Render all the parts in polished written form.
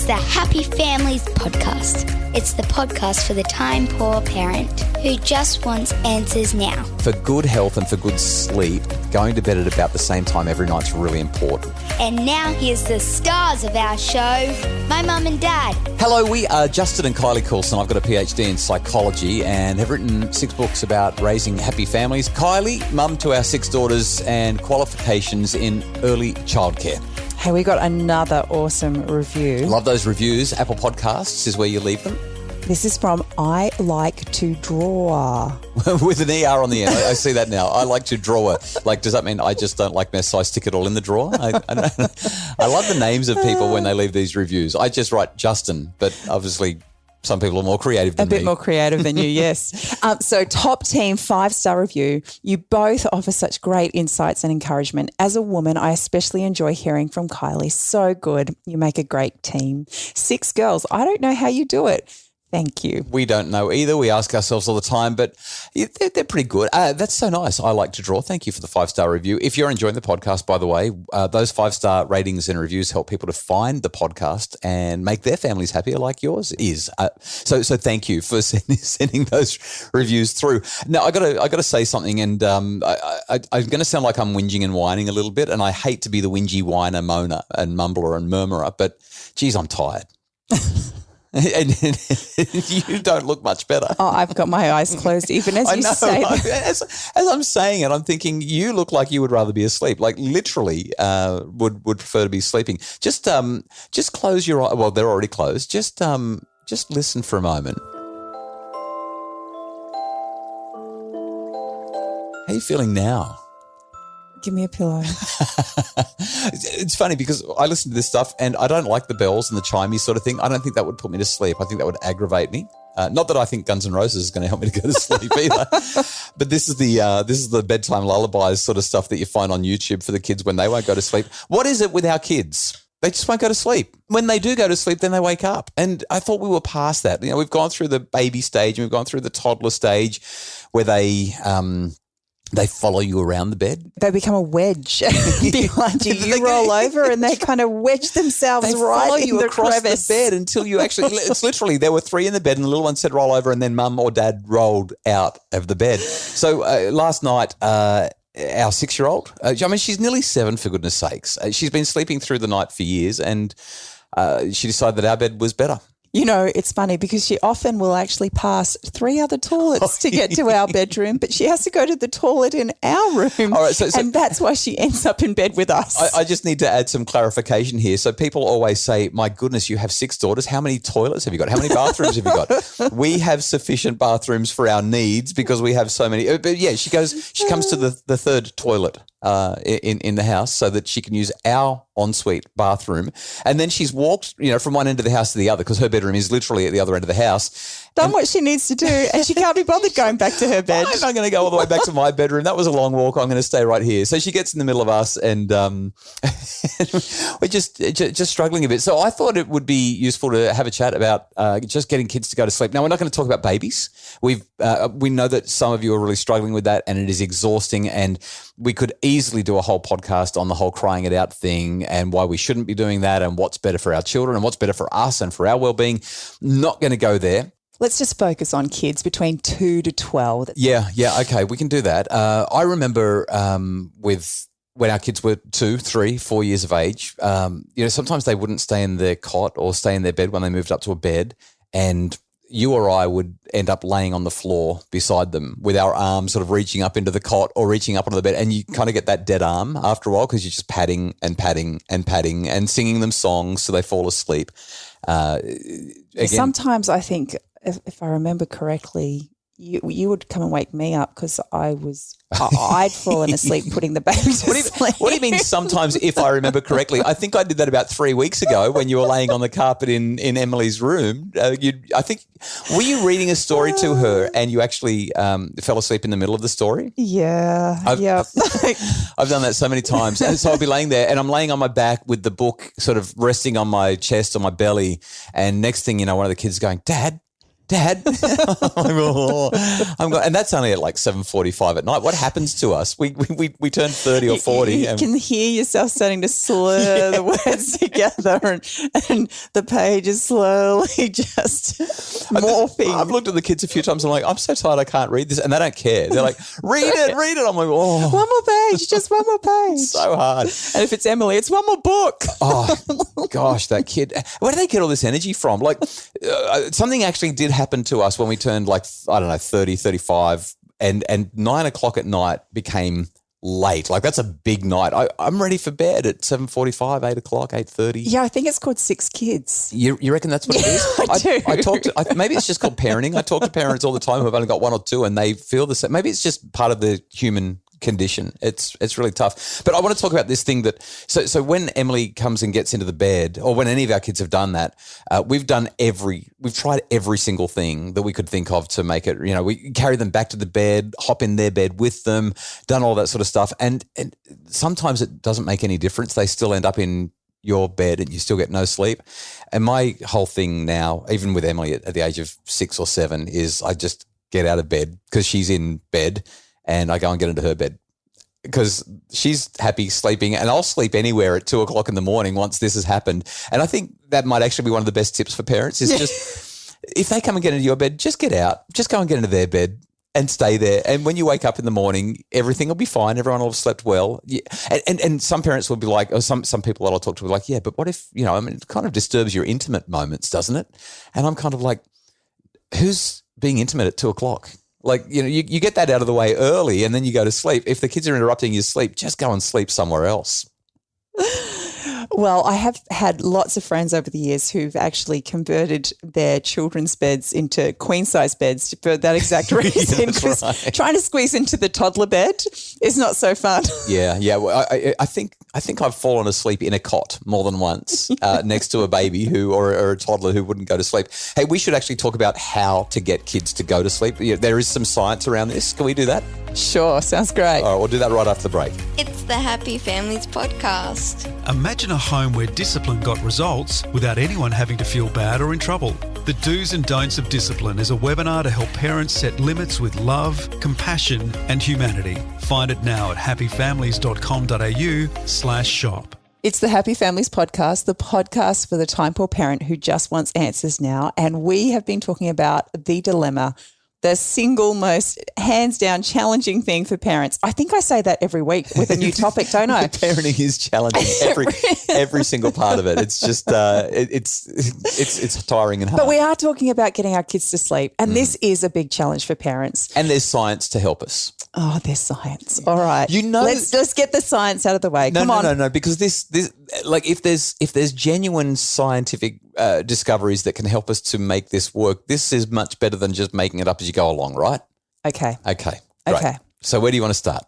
It's the Happy Families Podcast. It's the podcast for the time-poor parent who just wants answers now. For good health and for good sleep, going to bed at about the same time every night is really important. And now here's the stars of our show, my mum and dad. Hello, we are Justin and Kylie Coulson. I've got a PhD in psychology and have written 6 books about raising happy families. Kylie, mum to our 6 daughters and qualifications in early childcare. Hey, we got another awesome review. Love those reviews. Apple Podcasts is where you leave them. This is from I Like to Draw. With an ER on the end. I see that now. I like to draw. Like, does that mean I just don't like mess, so I stick it all in the drawer? I love the names of people when they leave these reviews. I just write Justin, but obviously some people are more creative than me. A bit more creative than you, yes. So top team 5-star review. You both offer such great insights and encouragement. As a woman, I especially enjoy hearing from Kylie. So good. You make a great team. 6 girls. I don't know how you do it. Thank you. We don't know either. We ask ourselves all the time, but they're pretty good. That's so nice. I like to draw. Thank you for the 5-star review. If you're enjoying the podcast, by the way, those 5-star ratings and reviews help people to find the podcast and make their families happier like yours is. So thank you for sending those reviews through. Now, I got to say something, and I'm going to sound like I'm whinging and whining a little bit, and I hate to be the whingy whiner, moaner and mumbler and murmurer, but geez, I'm tired. And you don't look much better. Oh, I've got my eyes closed even as you say that. As I'm saying it, I'm thinking you look like you would rather be asleep, like literally would prefer to be sleeping. Just close your eyes. Well, they're already closed. Just listen for a moment. How are you feeling now? Give me a pillow. It's funny because I listen to this stuff and I don't like the bells and the chimey sort of thing. I don't think that would put me to sleep. I think that would aggravate me. Not that I think Guns N' Roses is going to help me to go to sleep either. But this is the bedtime lullabies sort of stuff that you find on YouTube for the kids when they won't go to sleep. What is it with our kids? They just won't go to sleep. When they do go to sleep, then they wake up. And I thought we were past that. You know, we've gone through the baby stage and we've gone through the toddler stage where they follow you around the bed. They become a wedge behind you. You roll over and they kind of wedge themselves right in the across crevice. the bed until you actually – it's literally there were 3 in the bed and the little one said roll over and then mum or dad rolled out of the bed. So last night our 6-year-old, I mean she's nearly 7 for goodness sakes. She's been sleeping through the night for years and she decided that our bed was better. You know, it's funny because she often will actually pass 3 other toilets to get to our bedroom, but she has to go to the toilet in our room. All right, so and that's why she ends up in bed with us. I just need to add some clarification here. So people always say, my goodness, you have 6 daughters. How many toilets have you got? How many bathrooms have you got? We have sufficient bathrooms for our needs because we have so many. But yeah, she comes to the 3rd toilet in the house so that she can use our ensuite bathroom. And then she's walked, from one end of the house to the other because her bedroom is literally at the other end of the house. Done what she needs to do and she can't be bothered going back to her bed. I'm not going to go all the way back to my bedroom. That was a long walk. I'm going to stay right here. So she gets in the middle of us and we're just struggling a bit. So I thought it would be useful to have a chat about just getting kids to go to sleep. Now, we're not going to talk about babies. We know that some of you are really struggling with that and it is exhausting, and we could easily do a whole podcast on the whole crying it out thing and why we shouldn't be doing that and what's better for our children and what's better for us and for our well-being. Not going to go there. Let's just focus on kids between 2 to 12. Yeah, okay, we can do that. I remember when our kids were 2, 3, 4 years of age, sometimes they wouldn't stay in their cot or stay in their bed when they moved up to a bed, and you or I would end up laying on the floor beside them with our arms sort of reaching up into the cot or reaching up onto the bed, and you kind of get that dead arm after a while because you're just patting and patting and patting and singing them songs so they fall asleep. Again, sometimes I think, if I remember correctly, you would come and wake me up because I'd fallen asleep putting the baby to sleep. What do you mean sometimes, if I remember correctly? I think I did that about 3 weeks ago when you were laying on the carpet in Emily's room. Were you reading a story to her and you actually fell asleep in the middle of the story? Yeah. I've done that so many times. And so I'll be laying there and I'm laying on my back with the book sort of resting on my chest or my belly. And next thing you know, one of the kids going, Dad, Dad, and that's only at like 7:45 at night. What happens to us? We turn 30 or 40. You can hear yourself starting to slur the words together, and the page is slowly just morphing. I've looked at the kids a few times. I'm like, I'm so tired, I can't read this, and they don't care. They're like, read it. I'm like, oh, one more page, just one more page. So hard. And if it's Emily, it's one more book. Oh gosh, that kid. Where do they get all this energy from? Like something actually did happen to us when we turned like, I don't know, 30, 35 and 9 o'clock at night became late. Like that's a big night. I'm ready for bed at 7:45, 8 o'clock, 8:30. Yeah, I think it's called 6 kids. You reckon that's what it is? I do. Maybe it's just called parenting. I talk to parents all the time who've only got 1 or 2 and they feel the same. Maybe it's just part of the human condition. It's really tough. But I want to talk about this thing that so when Emily comes and gets into the bed, or when any of our kids have done that, we've tried every single thing that we could think of to make it, we carry them back to the bed, hop in their bed with them, done all that sort of stuff. And sometimes it doesn't make any difference. They still end up in your bed and you still get no sleep. And my whole thing now, even with Emily at the age of 6 or 7, is I just get out of bed because she's in bed and I go and get into her bed because she's happy sleeping, and I'll sleep anywhere at 2 o'clock in the morning once this has happened. And I think that might actually be one of the best tips for parents is just if they come and get into your bed, just get out, just go and get into their bed and stay there. And when you wake up in the morning, everything will be fine. Everyone will have slept well. Yeah. And some parents will be like, or some people that I'll talk to will be like, yeah, but what if, it kind of disturbs your intimate moments, doesn't it? And I'm kind of like, who's being intimate at 2 o'clock? Like, you get that out of the way early and then you go to sleep. If the kids are interrupting your sleep, just go and sleep somewhere else. Well, I have had lots of friends over the years who've actually converted their children's beds into queen-size beds for that exact reason. Because trying to squeeze into the toddler bed is not so fun. Yeah. Well, I think I've fallen asleep in a cot more than once next to a baby or a toddler who wouldn't go to sleep. Hey, we should actually talk about how to get kids to go to sleep. There is some science around this. Can we do that? Sure, sounds great. All right, we'll do that right after the break. It's the Happy Families podcast. Imagine a home where discipline got results without anyone having to feel bad or in trouble. The Do's and Don'ts of Discipline is a webinar to help parents set limits with love, compassion and humanity. Find it now at happyfamilies.com.au/shop. It's the Happy Families podcast, the podcast for the time poor parent who just wants answers now. And we have been talking about the dilemma, the single most hands down challenging thing for parents. I think I say that every week with a new topic, don't I? Parenting is challenging, every single part of it. It's just it's tiring and hard. But we are talking about getting our kids to sleep, and this is a big challenge for parents. And there's science to help us. Oh, there's science. All right, let's get the science out of the way. Come on. No, because this like if there's genuine scientific discoveries that can help us to make this work, this is much better than just making it up as you go along, right? Okay. Great. Okay. So where do you want to start?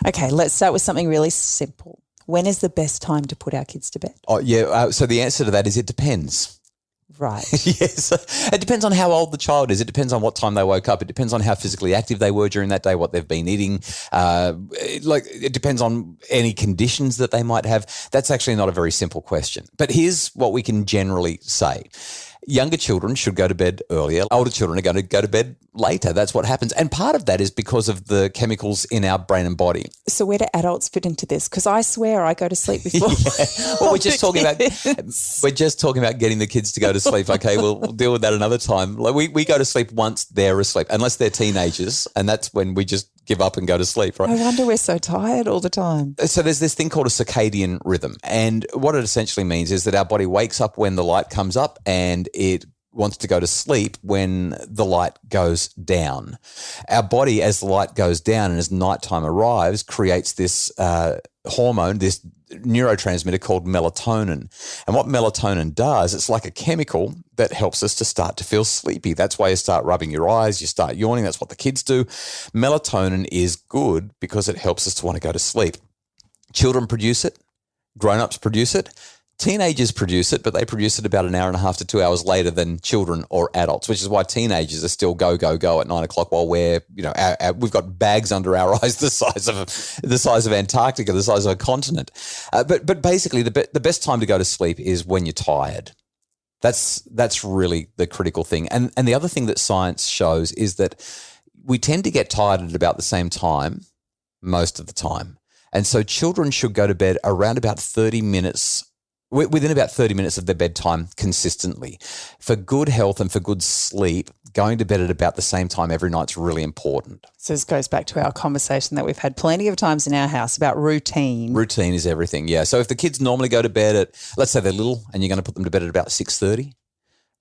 Okay, let's start with something really simple. When is the best time to put our kids to bed? Oh, yeah. So the answer to that is it depends. Right. Yes. It depends on how old the child is. It depends on what time they woke up. It depends on how physically active they were during that day, what they've been eating. It depends on any conditions that they might have. That's actually not a very simple question. But here's what we can generally say. Younger children should go to bed earlier. Older children are going to go to bed later. That's what happens. And part of that is because of the chemicals in our brain and body. So where do adults fit into this? Because I swear I go to sleep before. Well, we're just talking about getting the kids to go to sleep. Okay, we'll deal with that another time. Like we go to sleep once they're asleep, unless they're teenagers, and that's when we just give up and go to sleep, right? I wonder we're so tired all the time. So there's this thing called a circadian rhythm. And what it essentially means is that our body wakes up when the light comes up and it wants to go to sleep when the light goes down. Our body, as the light goes down and as nighttime arrives, creates this hormone, this neurotransmitter called melatonin. And what melatonin does, it's like a chemical that helps us to start to feel sleepy. That's why you start rubbing your eyes, you start yawning. That's what the kids do. Melatonin is good because it helps us to want to go to sleep. Children produce it. Grown-ups produce it. Teenagers produce it, but they produce it about an hour and a half to 2 hours later than children or adults, which is why teenagers are still go at 9 o'clock while we're, we've got bags under our eyes the size of Antarctica, the size of a continent. But basically, the best time to go to sleep is when you're tired. That's really the critical thing. And the other thing that science shows is that we tend to get tired at about the same time most of the time. And so children should go to bed around about 30 minutes, within about 30 minutes of their bedtime consistently. For good health and for good sleep, going to bed at about the same time every night is really important. So this goes back to our conversation that we've had plenty of times in our house about routine. Routine is everything, yeah. So if the kids normally go to bed at, let's say they're little and you're going to put them to bed at about 6:30,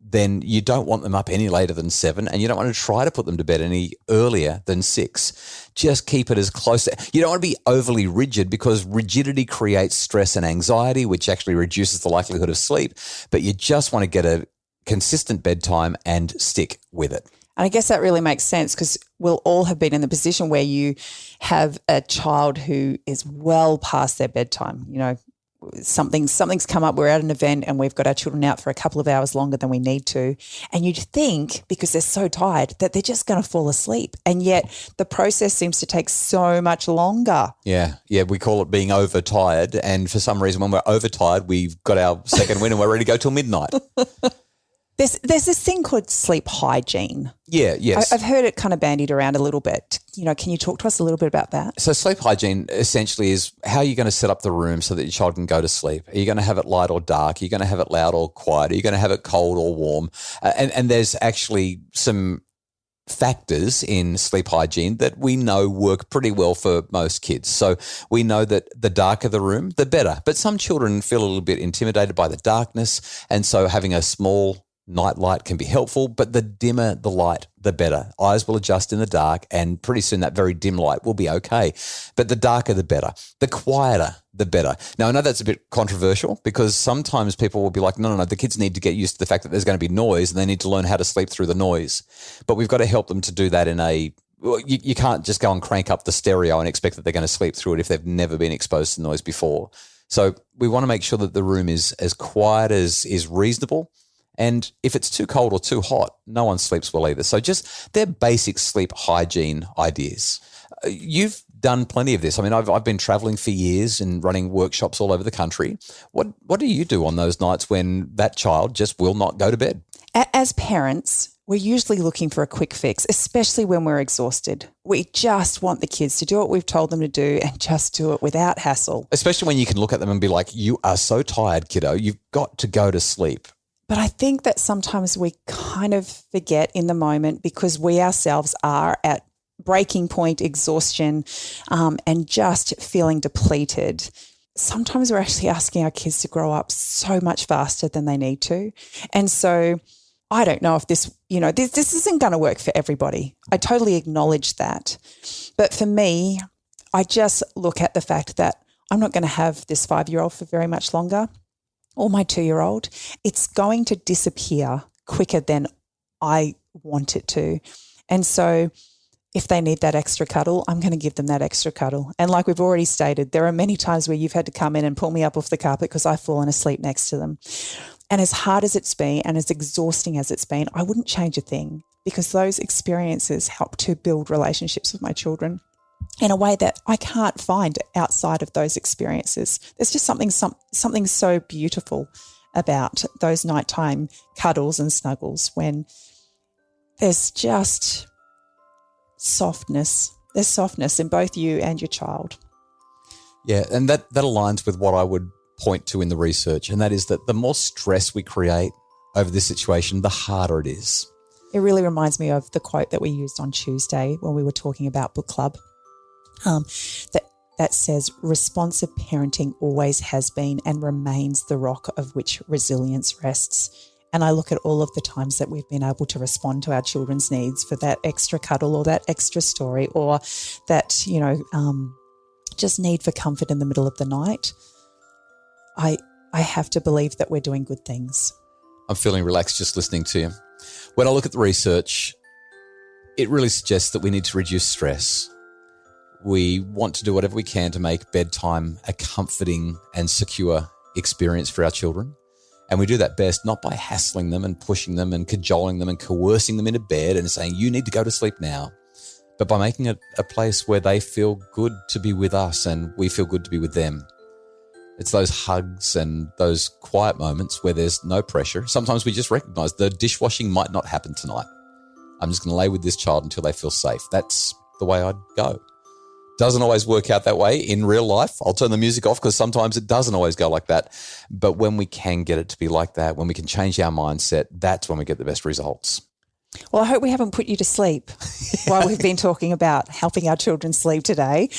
then you don't want them up any later than 7, and you don't want to try to put them to bed any earlier than 6. Just keep it as close. You don't want to be overly rigid, because rigidity creates stress and anxiety, which actually reduces the likelihood of sleep. But you just want to get a consistent bedtime and stick with it. And I guess that really makes sense, because we'll all have been in the position where you have a child who is well past their bedtime. You know, something's come up, we're at an event and we've got our children out for a couple of hours longer than we need to. And you'd think, because they're so tired, that they're just going to fall asleep. And yet the process seems to take so much longer. Yeah, we call it being overtired. And for some reason, when we're overtired, we've got our second wind and we're ready to go till midnight. There's this thing called sleep hygiene. Yeah, yes. I've heard it kind of bandied around a little bit. You know, can you talk to us a little bit about that? So sleep hygiene essentially is how you're going to set up the room so that your child can go to sleep. Are you going to have it light or dark? Are you going to have it loud or quiet? Are you going to have it cold or warm? And there's actually some factors in sleep hygiene that we know work pretty well for most kids. So we know that the darker the room, the better. But some children feel a little bit intimidated by the darkness, and so having a small night light can be helpful, but the dimmer the light, the better. Eyes will adjust in the dark, and pretty soon that very dim light will be okay. But the darker, the better. The quieter, the better. Now, I know that's a bit controversial, because sometimes people will be like, no, the kids need to get used to the fact that there's going to be noise and they need to learn how to sleep through the noise. But we've got to help them to do that in a you can't just go and crank up the stereo and expect that they're going to sleep through it if they've never been exposed to noise before. So we want to make sure that the room is as quiet as is reasonable. And if it's too cold or too hot, no one sleeps well either. So just they're basic sleep hygiene ideas. You've done plenty of this. I mean, I've been traveling for years and running workshops all over the country. What do you do on those nights when that child just will not go to bed? As parents, we're usually looking for a quick fix, especially when we're exhausted. We just want the kids to do what we've told them to do and just do it without hassle. Especially when you can look at them and be like, you are so tired, kiddo. You've got to go to sleep. But I think that sometimes we kind of forget in the moment, because we ourselves are at breaking point, exhaustion, and just feeling depleted. Sometimes we're actually asking our kids to grow up so much faster than they need to. And so I don't know if this isn't going to work for everybody. I totally acknowledge that. But for me, I just look at the fact that I'm not going to have this 5-year-old for very much longer, or my 2-year-old. It's going to disappear quicker than I want it to. And so if they need that extra cuddle, I'm going to give them that extra cuddle. And like we've already stated, there are many times where you've had to come in and pull me up off the carpet because I've fallen asleep next to them. And as hard as it's been and as exhausting as it's been, I wouldn't change a thing, because those experiences help to build relationships with my children in a way that I can't find outside of those experiences. There's just something so beautiful about those nighttime cuddles and snuggles, when there's just softness. There's softness in both you and your child. Yeah, and that aligns with what I would point to in the research, and that is that the more stress we create over this situation, the harder it is. It really reminds me of the quote that we used on Tuesday when we were talking about book club. That says, responsive parenting always has been and remains the rock of which resilience rests. And I look at all of the times that we've been able to respond to our children's needs for that extra cuddle or that extra story, or that, just need for comfort in the middle of the night. I have to believe that we're doing good things. I'm feeling relaxed just listening to you. When I look at the research, it really suggests that we need to reduce stress. We want to do whatever we can to make bedtime a comforting and secure experience for our children. And we do that best not by hassling them and pushing them and cajoling them and coercing them into bed and saying, you need to go to sleep now, but by making it a place where they feel good to be with us and we feel good to be with them. It's those hugs and those quiet moments where there's no pressure. Sometimes we just recognize the dishwashing might not happen tonight. I'm just going to lay with this child until they feel safe. That's the way I'd go. Doesn't always work out that way in real life. I'll turn the music off because sometimes it doesn't always go like that. But when we can get it to be like that, when we can change our mindset, that's when we get the best results. Well, I hope we haven't put you to sleep while we've been talking about helping our children sleep today.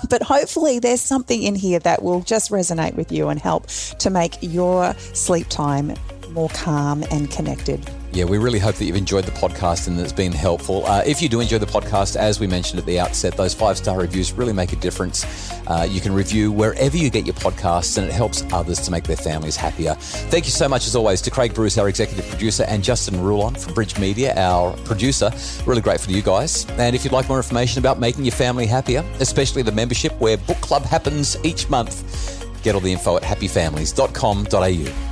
But hopefully there's something in here that will just resonate with you and help to make your sleep time more calm and connected. Yeah, we really hope that you've enjoyed the podcast and that it's been helpful. If you do enjoy the podcast, as we mentioned at the outset, those 5-star reviews really make a difference. You can review wherever you get your podcasts, and it helps others to make their families happier. Thank you so much, as always, to Craig Bruce, our executive producer, and Justin Rulon from Bridge Media, our producer. Really grateful to you guys. And if you'd like more information about making your family happier, especially the membership where book club happens each month, get all the info at happyfamilies.com.au.